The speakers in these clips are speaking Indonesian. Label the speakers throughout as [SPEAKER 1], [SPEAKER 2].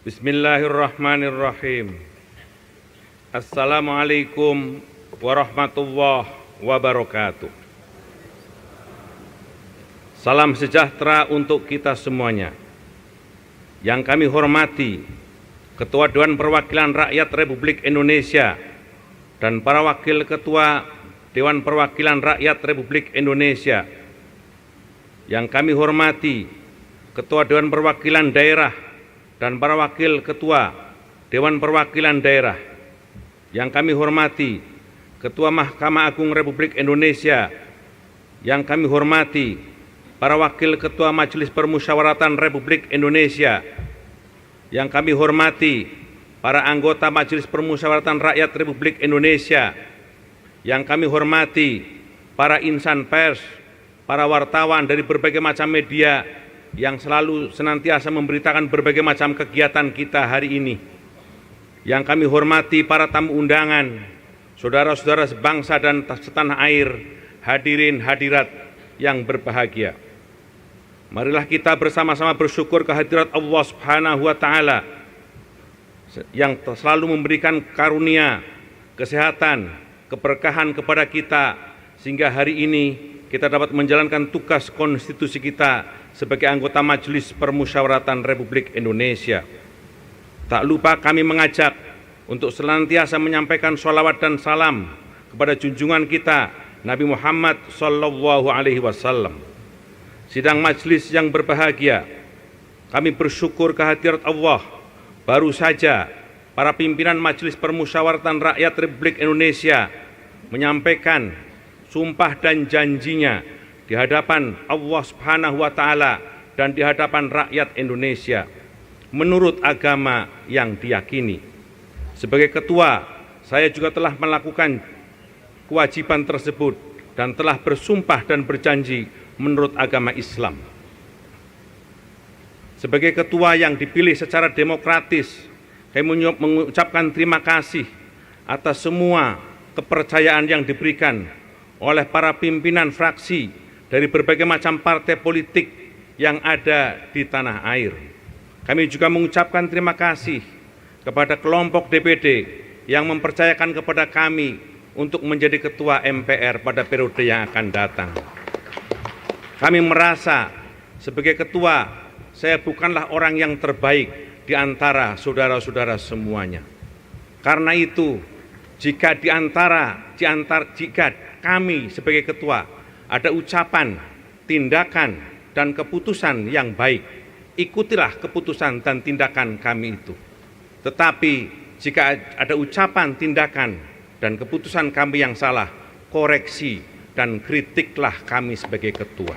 [SPEAKER 1] Bismillahirrahmanirrahim. Assalamualaikum warahmatullahi wabarakatuh. Salam sejahtera untuk kita semuanya. Yang kami hormati Ketua Dewan Perwakilan Rakyat Republik Indonesia dan para Wakil Ketua Dewan Perwakilan Rakyat Republik Indonesia. Yang kami hormati Ketua Dewan Perwakilan Daerah dan para Wakil Ketua Dewan Perwakilan Daerah. Yang kami hormati Ketua Mahkamah Agung Republik Indonesia. Yang kami hormati para Wakil Ketua Majelis Permusyawaratan Republik Indonesia. Yang kami hormati para anggota Majelis Permusyawaratan Rakyat Republik Indonesia. Yang kami hormati para insan pers, para wartawan dari berbagai macam media yang selalu senantiasa memberitakan berbagai macam kegiatan kita hari ini. Yang kami hormati para tamu undangan, saudara-saudara sebangsa dan setanah air, hadirin hadirat yang berbahagia. Marilah kita bersama-sama bersyukur kehadirat Allah Subhanahu wa Ta'ala yang selalu memberikan karunia, kesehatan, keberkahan kepada kita, sehingga hari ini kita dapat menjalankan tugas konstitusi kita sebagai anggota Majelis Permusyawaratan Republik Indonesia. Tak lupa kami mengajak untuk senantiasa menyampaikan sholawat dan salam kepada junjungan kita Nabi Muhammad SAW. Sidang majelis yang berbahagia, kami bersyukur kehadirat Allah. Baru saja para pimpinan Majelis Permusyawaratan Rakyat Republik Indonesia menyampaikan sumpah dan janjinya di hadapan Allah Subhanahu wa Ta'ala dan di hadapan rakyat Indonesia menurut agama yang diyakini. Sebagai ketua, saya juga telah melakukan kewajiban tersebut dan telah bersumpah dan berjanji menurut agama Islam. Sebagai ketua yang dipilih secara demokratis, saya mengucapkan terima kasih atas semua kepercayaan yang diberikan oleh para pimpinan fraksi dari berbagai macam partai politik yang ada di tanah air. Kami juga mengucapkan terima kasih kepada kelompok DPD yang mempercayakan kepada kami untuk menjadi ketua MPR pada periode yang akan datang. Kami merasa sebagai ketua, saya bukanlah orang yang terbaik di antara saudara-saudara semuanya. Karena itu, jika kami sebagai ketua ada ucapan, tindakan, dan keputusan yang baik, ikutilah keputusan dan tindakan kami itu. Tetapi jika ada ucapan, tindakan, dan keputusan kami yang salah, koreksi dan kritiklah kami sebagai ketua.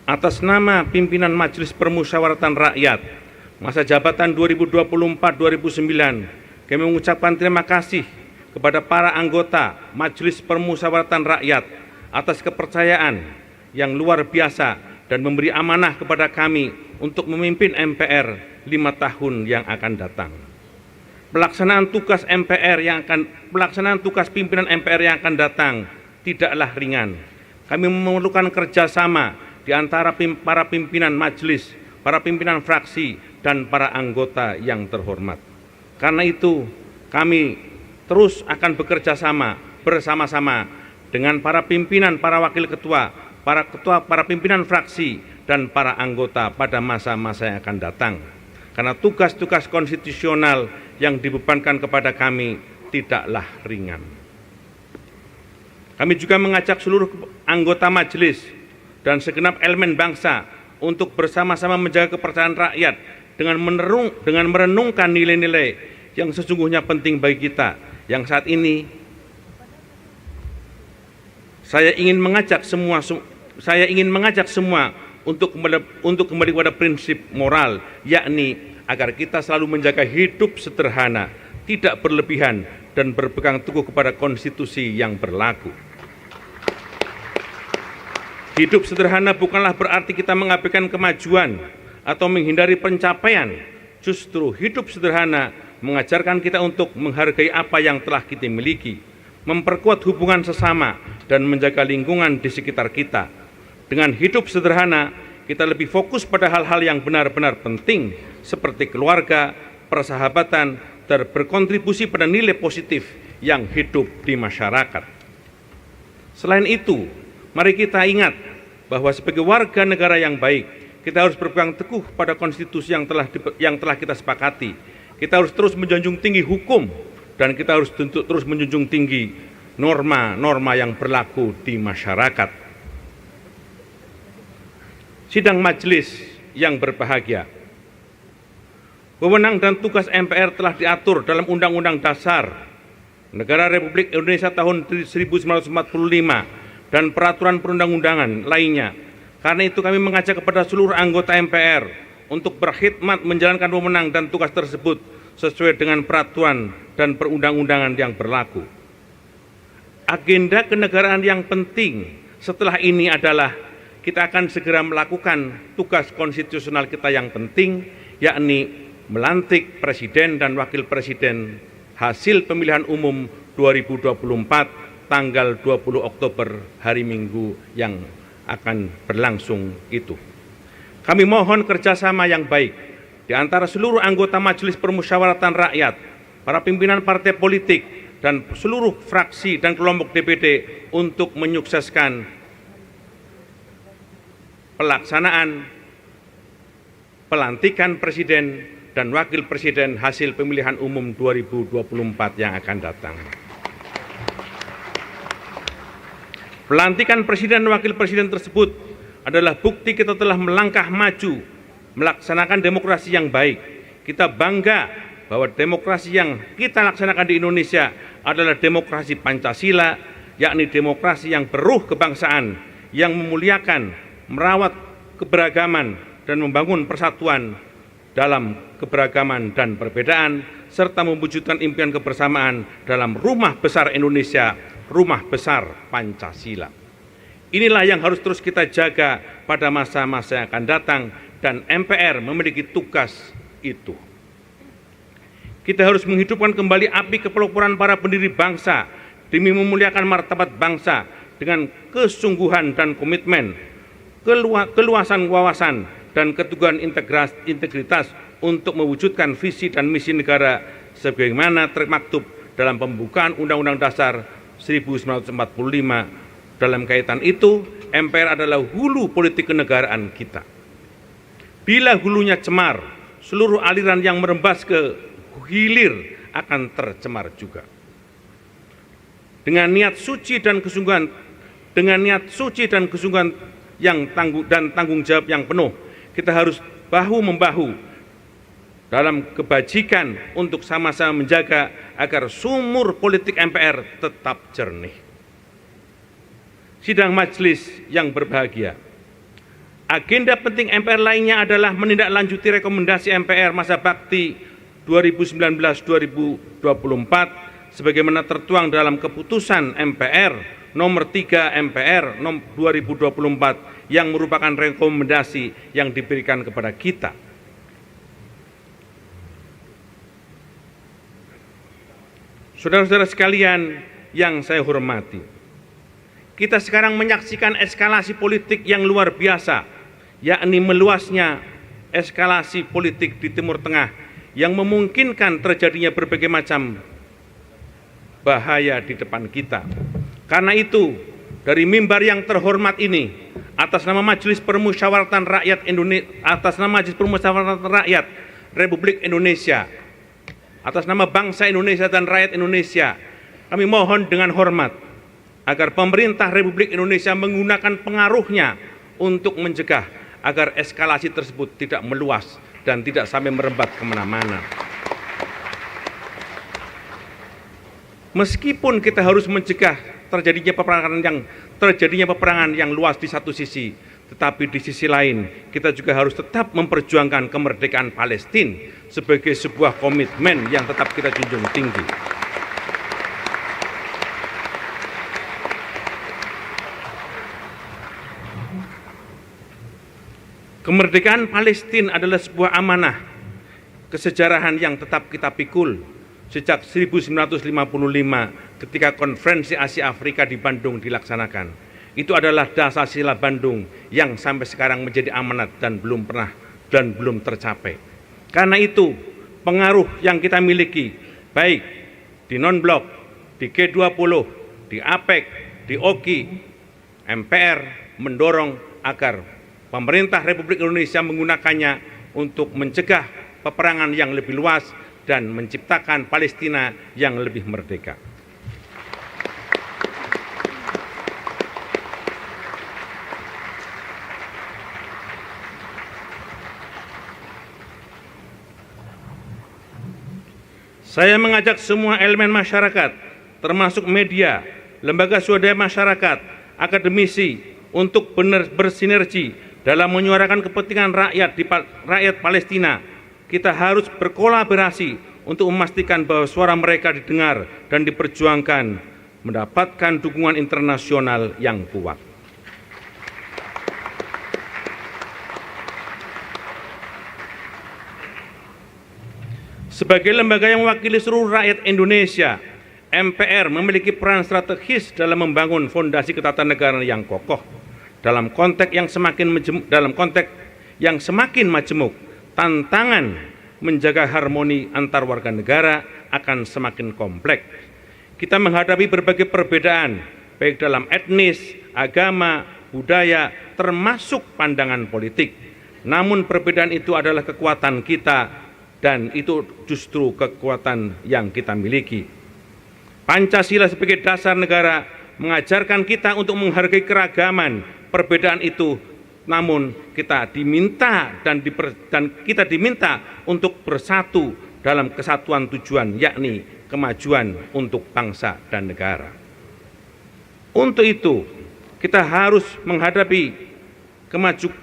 [SPEAKER 1] Atas nama pimpinan Majelis Permusyawaratan Rakyat masa jabatan 2024-2029, kami mengucapkan terima kasih kepada para anggota Majelis Permusyawaratan Rakyat atas kepercayaan yang luar biasa dan memberi amanah kepada kami untuk memimpin MPR 5 tahun yang akan datang. Pelaksanaan tugas pimpinan MPR yang akan datang tidaklah ringan. Kami memerlukan kerjasama di antara para pimpinan majelis, para pimpinan fraksi, dan para anggota yang terhormat. Karena itu, kami terus akan bekerja sama bersama-sama dengan para pimpinan, para wakil ketua, para pimpinan fraksi, dan para anggota pada masa-masa yang akan datang. Karena tugas-tugas konstitusional yang dibebankan kepada kami tidaklah ringan. Kami juga mengajak seluruh anggota majelis dan segenap elemen bangsa untuk bersama-sama menjaga kepercayaan rakyat dengan merenungkan nilai-nilai yang sesungguhnya penting bagi kita. Yang saat ini saya ingin mengajak semua untuk kembali kepada prinsip moral, yakni agar kita selalu menjaga hidup sederhana, tidak berlebihan, dan berpegang teguh kepada konstitusi yang berlaku. Hidup sederhana bukanlah berarti kita mengabaikan kemajuan atau menghindari pencapaian. Justru hidup sederhana mengajarkan kita untuk menghargai apa yang telah kita miliki, memperkuat hubungan sesama, dan menjaga lingkungan di sekitar kita. Dengan hidup sederhana, kita lebih fokus pada hal-hal yang benar-benar penting seperti keluarga, persahabatan, dan berkontribusi pada nilai positif yang hidup di masyarakat. Selain itu, mari kita ingat bahwa sebagai warga negara yang baik, kita harus berpegang teguh pada konstitusi yang telah kita sepakati. Kita harus terus menjunjung tinggi hukum dan kita harus terus menjunjung tinggi norma-norma yang berlaku di masyarakat. Sidang majelis yang berbahagia, wewenang dan tugas MPR telah diatur dalam Undang-Undang Dasar Negara Republik Indonesia tahun 1945 dan peraturan perundang-undangan lainnya. Karena itu kami mengajak kepada seluruh anggota MPR untuk berkhidmat menjalankan wewenang dan tugas tersebut sesuai dengan peraturan dan perundang-undangan yang berlaku. Agenda kenegaraan yang penting setelah ini adalah kita akan segera melakukan tugas konstitusional kita yang penting, yakni melantik Presiden dan Wakil Presiden hasil pemilihan umum 2024 tanggal 20 Oktober hari Minggu yang akan berlangsung itu. Kami mohon kerjasama yang baik di antara seluruh anggota Majelis Permusyawaratan Rakyat, para pimpinan partai politik, dan seluruh fraksi dan kelompok DPD untuk menyukseskan pelaksanaan pelantikan Presiden dan Wakil Presiden hasil pemilihan umum 2024 yang akan datang. Pelantikan Presiden dan Wakil Presiden tersebut adalah bukti kita telah melangkah maju, melaksanakan demokrasi yang baik. Kita bangga bahwa demokrasi yang kita laksanakan di Indonesia adalah demokrasi Pancasila, yakni demokrasi yang beruh kebangsaan, yang memuliakan, merawat keberagaman dan membangun persatuan dalam keberagaman dan perbedaan, serta mewujudkan impian kebersamaan dalam rumah besar Indonesia, rumah besar Pancasila. Inilah yang harus terus kita jaga pada masa-masa yang akan datang, dan MPR memiliki tugas itu. Kita harus menghidupkan kembali api kepeloporan para pendiri bangsa demi memuliakan martabat bangsa dengan kesungguhan dan komitmen, keluasan wawasan, dan keteguhan integritas untuk mewujudkan visi dan misi negara sebagaimana termaktub dalam pembukaan Undang-Undang Dasar 1945. Dalam kaitan itu, MPR adalah hulu politik kenegaraan kita. Bila hulunya cemar, seluruh aliran yang merembas ke hilir akan tercemar juga. Dengan niat suci dan kesungguhan yang tanggung jawab yang penuh, kita harus bahu-membahu dalam kebajikan untuk sama-sama menjaga agar sumur politik MPR tetap jernih. Sidang majelis yang berbahagia, agenda penting MPR lainnya adalah menindaklanjuti rekomendasi MPR masa bakti 2019-2024 sebagaimana tertuang dalam keputusan MPR nomor 3 MPR 2024 yang merupakan rekomendasi yang diberikan kepada kita. Saudara-saudara sekalian yang saya hormati, kita sekarang menyaksikan eskalasi politik yang luar biasa, yakni meluasnya eskalasi politik di Timur Tengah yang memungkinkan terjadinya berbagai macam bahaya di depan kita. Karena itu, dari mimbar yang terhormat ini, atas nama Majelis Permusyawaratan Rakyat Republik Indonesia, atas nama bangsa Indonesia dan rakyat Indonesia, kami mohon dengan hormat agar pemerintah Republik Indonesia menggunakan pengaruhnya untuk mencegah agar eskalasi tersebut tidak meluas dan tidak sampai merembat kemana-mana. Meskipun kita harus mencegah terjadinya peperangan yang luas di satu sisi, tetapi di sisi lain kita juga harus tetap memperjuangkan kemerdekaan Palestina sebagai sebuah komitmen yang tetap kita junjung tinggi. Kemerdekaan Palestina adalah sebuah amanah kesejarahan yang tetap kita pikul sejak 1955 ketika Konferensi Asia Afrika di Bandung dilaksanakan. Itu adalah dasar sila Bandung yang sampai sekarang menjadi amanat dan belum tercapai. Karena itu, pengaruh yang kita miliki, baik di non-blok, di G20, di APEC, di OKI, MPR mendorong agar pemerintah Republik Indonesia menggunakannya untuk mencegah peperangan yang lebih luas dan menciptakan Palestina yang lebih merdeka. Saya mengajak semua elemen masyarakat, termasuk media, lembaga swadaya masyarakat, akademisi, untuk bersinergi dalam menyuarakan kepentingan rakyat Palestina. Kita harus berkolaborasi untuk memastikan bahwa suara mereka didengar dan diperjuangkan, mendapatkan dukungan internasional yang kuat. Sebagai lembaga yang mewakili seluruh rakyat Indonesia, MPR memiliki peran strategis dalam membangun fondasi ketatanegaraan yang kokoh. Dalam konteks yang semakin majemuk, tantangan menjaga harmoni antar warga negara akan semakin kompleks. Kita menghadapi berbagai perbedaan, baik dalam etnis, agama, budaya, termasuk pandangan politik. Namun perbedaan itu adalah kekuatan kita, dan itu justru kekuatan yang kita miliki. Pancasila sebagai dasar negara mengajarkan kita untuk menghargai keragaman perbedaan itu, namun kita diminta untuk bersatu dalam kesatuan tujuan, yakni kemajuan untuk bangsa dan negara. Untuk itu, kita harus menghadapi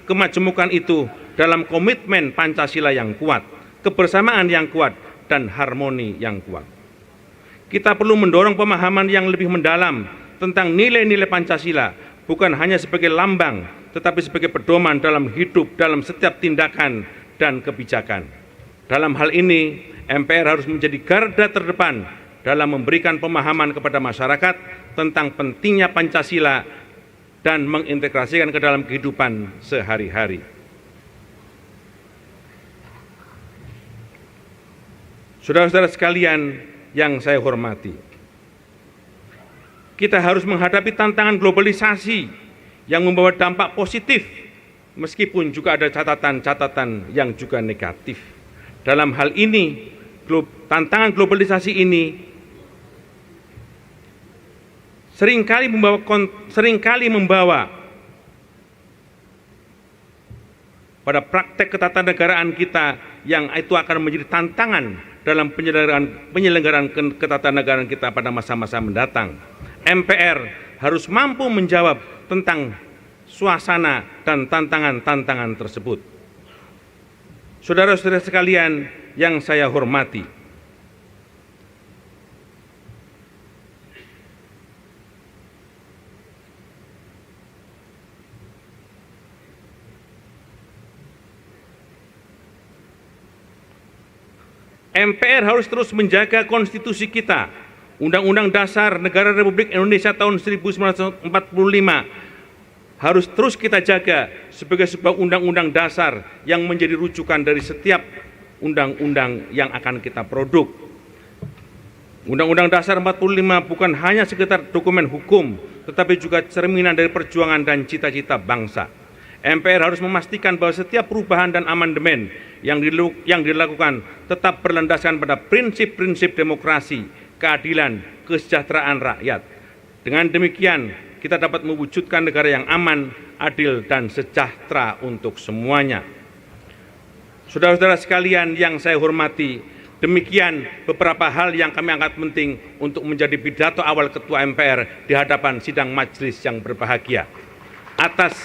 [SPEAKER 1] kemajemukan itu dalam komitmen Pancasila yang kuat, kebersamaan yang kuat, dan harmoni yang kuat. Kita perlu mendorong pemahaman yang lebih mendalam tentang nilai-nilai Pancasila, bukan hanya sebagai lambang, tetapi sebagai pedoman dalam hidup, dalam setiap tindakan dan kebijakan. Dalam hal ini, MPR harus menjadi garda terdepan dalam memberikan pemahaman kepada masyarakat tentang pentingnya Pancasila dan mengintegrasikan ke dalam kehidupan sehari-hari. Saudara-saudara sekalian yang saya hormati, kita harus menghadapi tantangan globalisasi yang membawa dampak positif, meskipun juga ada catatan-catatan yang juga negatif. Dalam hal ini, tantangan globalisasi ini seringkali membawa pada praktek ketatanegaraan kita yang itu akan menjadi tantangan dalam penyelenggaraan ketatanegaraan kita pada masa-masa mendatang. MPR harus mampu menjawab tentang suasana dan tantangan-tantangan tersebut. Saudara-saudara sekalian yang saya hormati, MPR harus terus menjaga konstitusi kita. Undang-Undang Dasar Negara Republik Indonesia tahun 1945 harus terus kita jaga sebagai sebuah undang-undang dasar yang menjadi rujukan dari setiap undang-undang yang akan kita produk. Undang-Undang Dasar 45 bukan hanya sekedar dokumen hukum, tetapi juga cerminan dari perjuangan dan cita-cita bangsa. MPR harus memastikan bahwa setiap perubahan dan amandemen yang dilakukan tetap berlandaskan pada prinsip-prinsip demokrasi, keadilan, kesejahteraan rakyat. Dengan demikian, kita dapat mewujudkan negara yang aman, adil, dan sejahtera untuk semuanya. Saudara-saudara sekalian yang saya hormati, demikian beberapa hal yang kami anggap penting untuk menjadi pidato awal Ketua MPR di hadapan sidang majelis yang berbahagia. Atas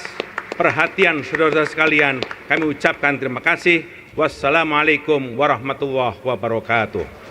[SPEAKER 1] perhatian saudara-saudara sekalian, kami ucapkan terima kasih. Wassalamualaikum warahmatullahi wabarakatuh.